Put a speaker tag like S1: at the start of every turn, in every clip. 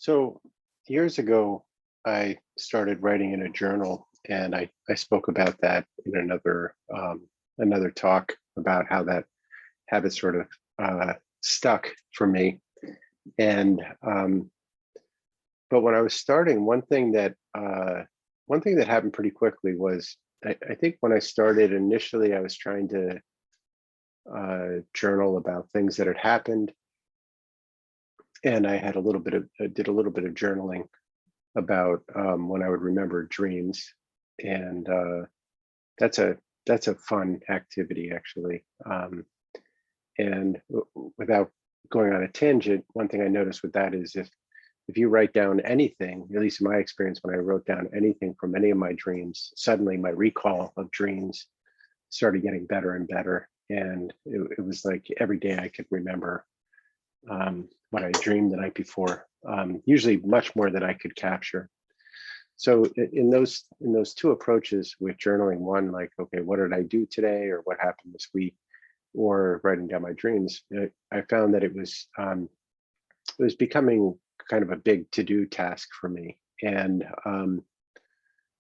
S1: So years ago, I started writing in a journal, and I spoke about that in another talk about how that habit sort of stuck for me. And but when I was starting, one thing that happened pretty quickly was I think when I started initially, I was trying to journal about things that had happened, and I had a little bit of did a little bit of journaling about when I would remember dreams, and that's a fun activity actually. Without going on a tangent, one thing I noticed with that is if you write down anything, at least in my experience, when I wrote down anything from any of my dreams, suddenly my recall of dreams started getting better and better, and it was like every day I could remember what I dreamed the night before, usually much more than I could capture. So in those two approaches with journaling, one like, okay, what did I do today, or what happened this week, or writing down my dreams, I found that it was becoming kind of a big to-do task for me, and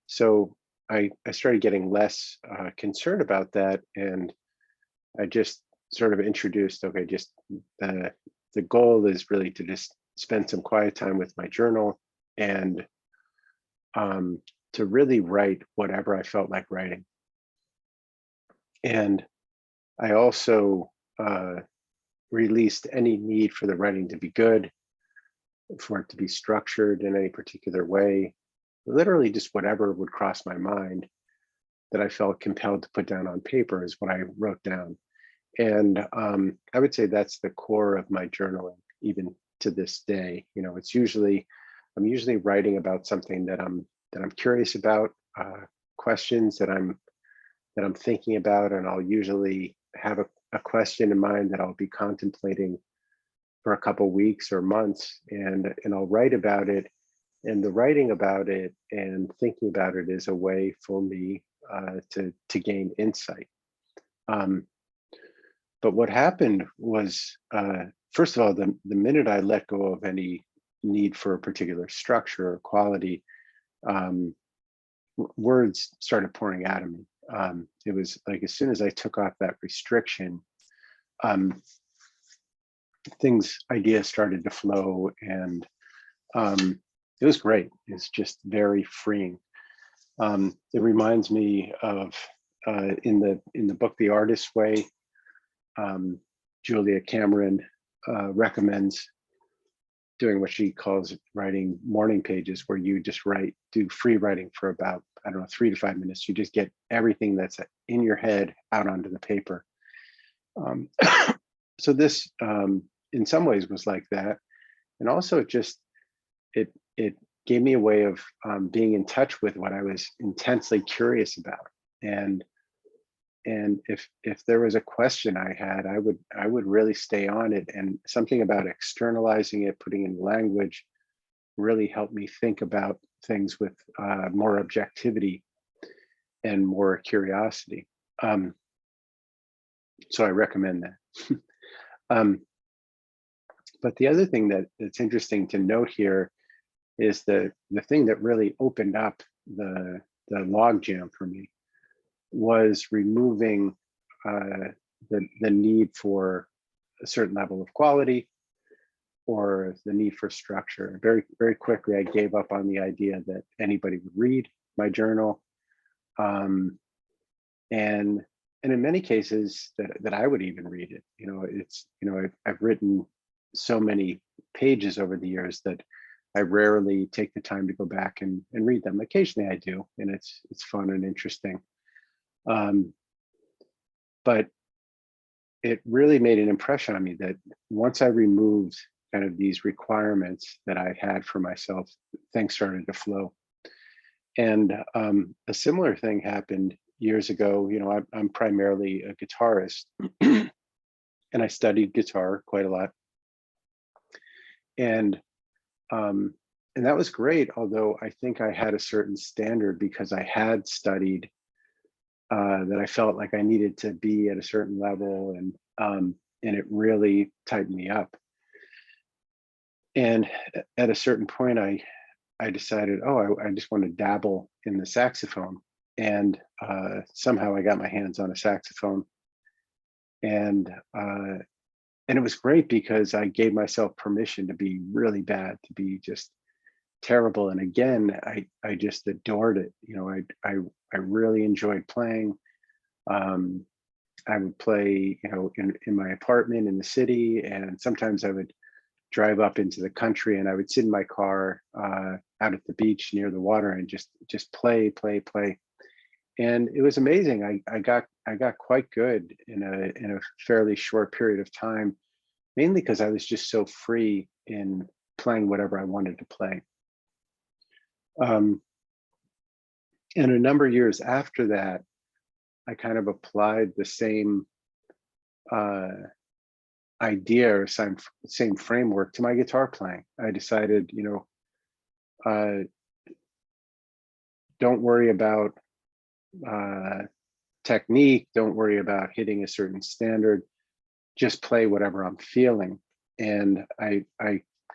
S1: so I started getting less concerned about that, and I just sort of introduced, okay, just the the goal is really to just spend some quiet time with my journal, and to really write whatever I felt like writing. And I also released any need for the writing to be good, for it to be structured in any particular way. Literally, just whatever would cross my mind that I felt compelled to put down on paper is what I wrote down. And I would say that's the core of my journaling, even to this day. You know, I'm usually writing about something that I'm curious about, questions that I'm thinking about, and I'll usually have a question in mind that I'll be contemplating for a couple weeks or months, and I'll write about it. And the writing about it and thinking about it is a way for me to gain insight. Um, but what happened was, first of all, the minute I let go of any need for a particular structure or quality, um, words started pouring out of me. It was like as soon as I took off that restriction, um, ideas started to flow, and it was great. It's just very freeing. It reminds me of in the book The Artist's Way, Julia Cameron recommends doing what she calls writing morning pages, where you just do free writing for about, I don't know, 3 to 5 minutes. You just get everything that's in your head out onto the paper. Um, so this, in some ways, was like that, and also it gave me a way of being in touch with what I was intensely curious about, and if there was a question I had, I would really stay on it, and something about externalizing it, putting in language, really helped me think about things with more objectivity and more curiosity. Um, so I recommend that. um, but the other thing that's interesting to note here is the thing that really opened up the logjam for me was removing the need for a certain level of quality or the need for structure. Very, very quickly, I gave up on the idea that anybody would read my journal. Um, and and in many cases that I would even read it. You know, I've written so many pages over the years that I rarely take the time to go back and read them. Occasionally I do, and it's fun and interesting. Um, but it really made an impression on me that once I removed kind of these requirements that I had for myself, things started to flow. And a similar thing happened years ago. You know, I'm primarily a guitarist, and I studied guitar quite a lot. And um, and that was great. Although I think I had a certain standard because I had studied, that I felt like I needed to be at a certain level, and it really tightened me up. And at a certain point, I decided, oh, I just want to dabble in the saxophone. And somehow I got my hands on a saxophone, and uh, and it was great because I gave myself permission to be really bad, to be just terrible. And again, I just adored it. You know, I really enjoyed playing. Um, I would play, you know, in my apartment in the city, and sometimes I would drive up into the country, and I would sit in my car out at the beach near the water and just play. And it was amazing. I got quite good in a fairly short period of time, mainly because I was just so free in playing whatever I wanted to play. Um, and a number of years after that, I kind of applied the same uh, idea or same framework to my guitar playing. I decided, you know, don't worry about uh, technique, don't worry about hitting a certain standard, just play whatever I'm feeling. And I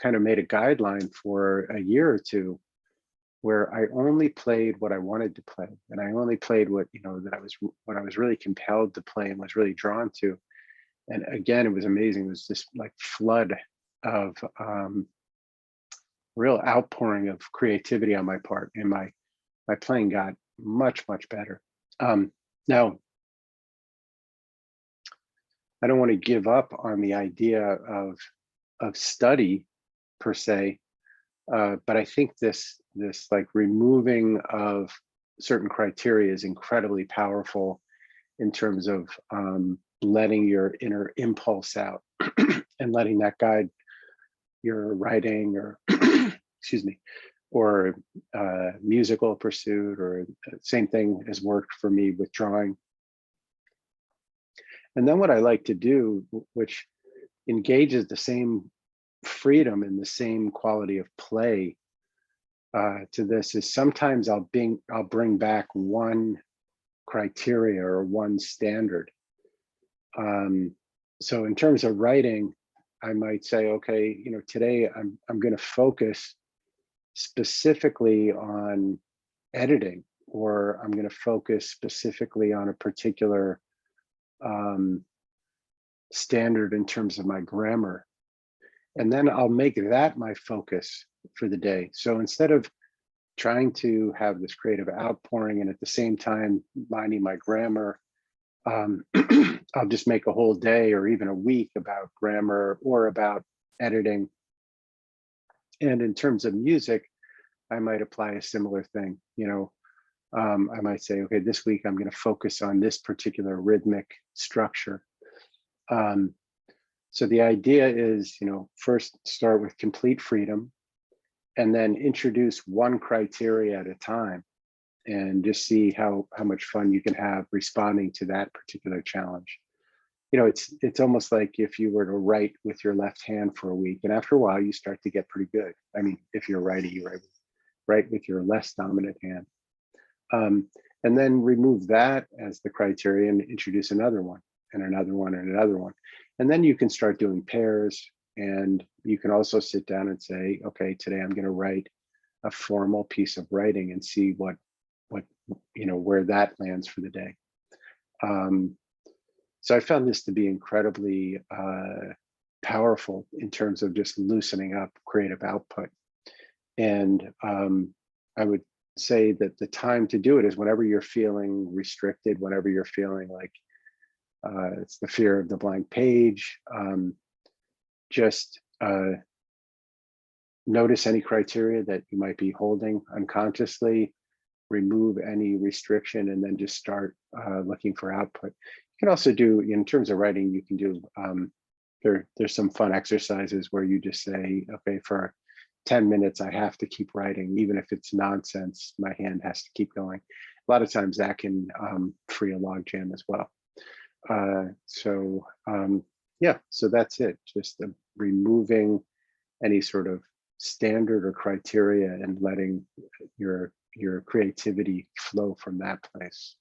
S1: kind of made a guideline for a year or two where I only played what I wanted to play, and I only played what, you know, that I was what I was really compelled to play and was really drawn to. And again, it was amazing. It was this like flood of real outpouring of creativity on my part, and my playing got much better. Now, I don't want to give up on the idea of study per se, but I think this like removing of certain criteria is incredibly powerful in terms of letting your inner impulse out and letting that guide your writing or excuse me, or musical pursuit, or same thing has worked for me with drawing. And then what I like to do, which engages the same freedom and the same quality of play to this, is sometimes I'll bring back one criteria or one standard. So in terms of writing, I might say, okay, you know, today I'm going to focus specifically on editing, or I'm going to focus specifically on a particular standard in terms of my grammar. And then I'll make that my focus for the day. So instead of trying to have this creative outpouring and at the same time minding my grammar, I'll just make a whole day or even a week about grammar or about editing. And in terms of music, I might apply a similar thing. You know, I might say, okay, this week I'm going to focus on this particular rhythmic structure. So the idea is, you know, first start with complete freedom, and then introduce one criteria at a time, and just see how much fun you can have responding to that particular challenge. You know, it's almost like if you were to write with your left hand for a week, and after a while you start to get pretty good. I mean, if you're writing, you write with your less dominant hand. And then remove that as the criteria and introduce another one and another one and another one. And then you can start doing pairs, and you can also sit down and say, okay, today I'm going to write a formal piece of writing and see what you know, where that lands for the day. So I found this to be incredibly powerful in terms of just loosening up creative output. And I would say that the time to do it is whenever you're feeling restricted, whenever you're feeling like it's the fear of the blank page. Just notice any criteria that you might be holding unconsciously, remove any restriction, and then just start looking for output. You can also do, in terms of writing, you can do, there's some fun exercises where you just say, okay, for 10 minutes, I have to keep writing, even if it's nonsense, my hand has to keep going. A lot of times that can free a log jam as well. Yeah, so that's it. Just removing any sort of standard or criteria and letting your creativity flow from that place.